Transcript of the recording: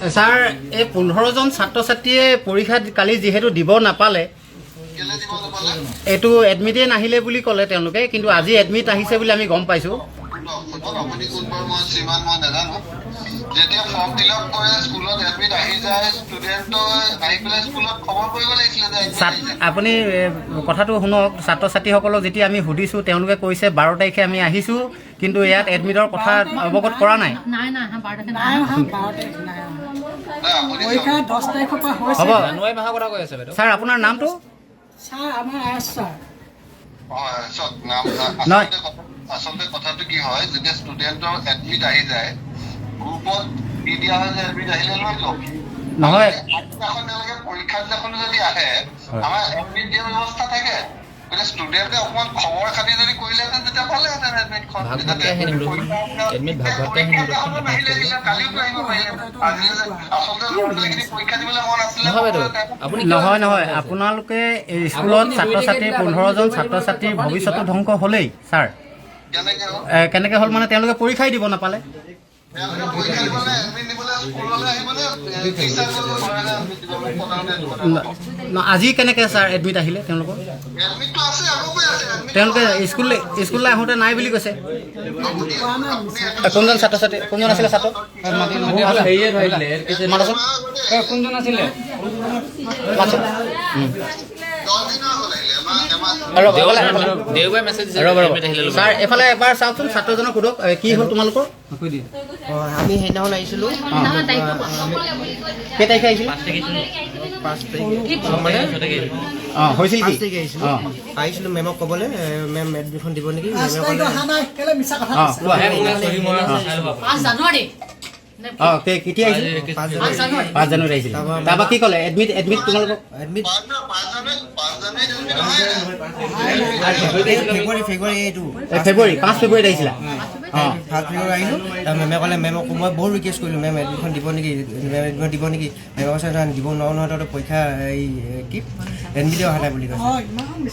Sir এই 15জন ছাত্ৰ ছাত্ৰীয়ে পৰীক্ষা কালি যিহেতু দিব নাপালে এইটো এডমিটেই নাহিলে বুলি ক'লে তেওঁলোকে, কিন্তু আজি এডমিট আহিছে বুলি আমি গম পাইছোঁ। যেতিয়া ফৰ্ম ফিল আপ কৰে স্কুলত এডমিট আহি যায়, ষ্টুডেণ্টৰ আহি পেলাই স্কুলত খবৰ কৰিব লাগিছিলে যে আপুনি কথাটো শুনক। ছাত্ৰ ছাত্ৰীসকলক যেতিয়া আমি সুধিছোঁ তেওঁলোকে কৈছে 12 তাৰিখে আমি আহিছোঁ, কিন্তু ইয়াত এডমিটৰ কথা অৱগত কৰা নাই। হ'ব ছাৰ, আপোনাৰ নামটো? আচলতে কথাটো কি হয়, যেতিয়া ষ্টুডেণ্টৰ এডমিট আহি যায় গ্ৰুপত দি দিয়া হয় যে এডমিট আহিলে লৈ লওক। নহয়, তেওঁলোকে পৰীক্ষাৰ দিনাখনো যদি আহে আমাৰ এডমিট দিয়া ব্যৱস্থা থাকে। গতিকে ষ্টুডেণ্টে অকণমান খবৰ খাতি যদি কৰিলেহেঁতেন তেতিয়া পালেহেঁতেন এডমিটখন। কালিওতো আহিব পাৰিলে। আচলতে ল'ৰা-ছোৱালীখিনি পৰীক্ষা দিবলৈ মন আছিলে। নহয়, আপোনালোকে স্কুলত ছাত্ৰ ছাত্ৰীৰ 15জন ছাত্ৰ ছাত্ৰীৰ ভৱিষ্যতটো ধ্বংস হ'লেই ছাৰ। কেনেকৈ হ'ল মানে তেওঁলোকে পৰীক্ষাই দিব নাপালে। আজি কেনেকৈ ছাৰ এডমিট আহিলে তেওঁলোকৰ? তেওঁলোকে স্কুললৈ আহোঁতে নাই বুলি কৈছে। কোনজন ছাত্ৰ ছাত্ৰী, কোনজন আছিলে ছাত্ৰ? কোনজন আছিলে? ছাৰ এফালে এবাৰ চাওকচোন, ছাত্ৰজনক সোধক কি হ'ল তোমালোকৰ। আমি সেইদিনাখন আহিছিলোঁ। কেই তাৰিখে আহিছিল? 5 হৈছিল কি? আহিছিলোঁ মেমক ক'বলৈ, মেম এডমিটখন দিব নেকি? মেমে কেতিয়া আহিছিল? 5 জানুৱাৰী আহিছিল। তাৰপৰা কি ক'লে? এডমিট তোমালোকক এডমিট ফেব্ৰুৱাৰী 5 ফেব্ৰুৱাৰীত আহিছিলা? 5 ফেব্ৰুৱাৰী আহিলোঁ। মেমে ক'লে, মেমক মই বহুত ৰিকুৱেষ্ট কৰিলোঁ, মেম এডমিটখন দিব নেকি, মেম এডমিটখন দিব নেকি? মেমে কৈছে দিব নোৱাৰোঁ নহয়, তহঁতৰ পৰীক্ষা এই কি এডমিটে অহা নাই বুলি কৈছে।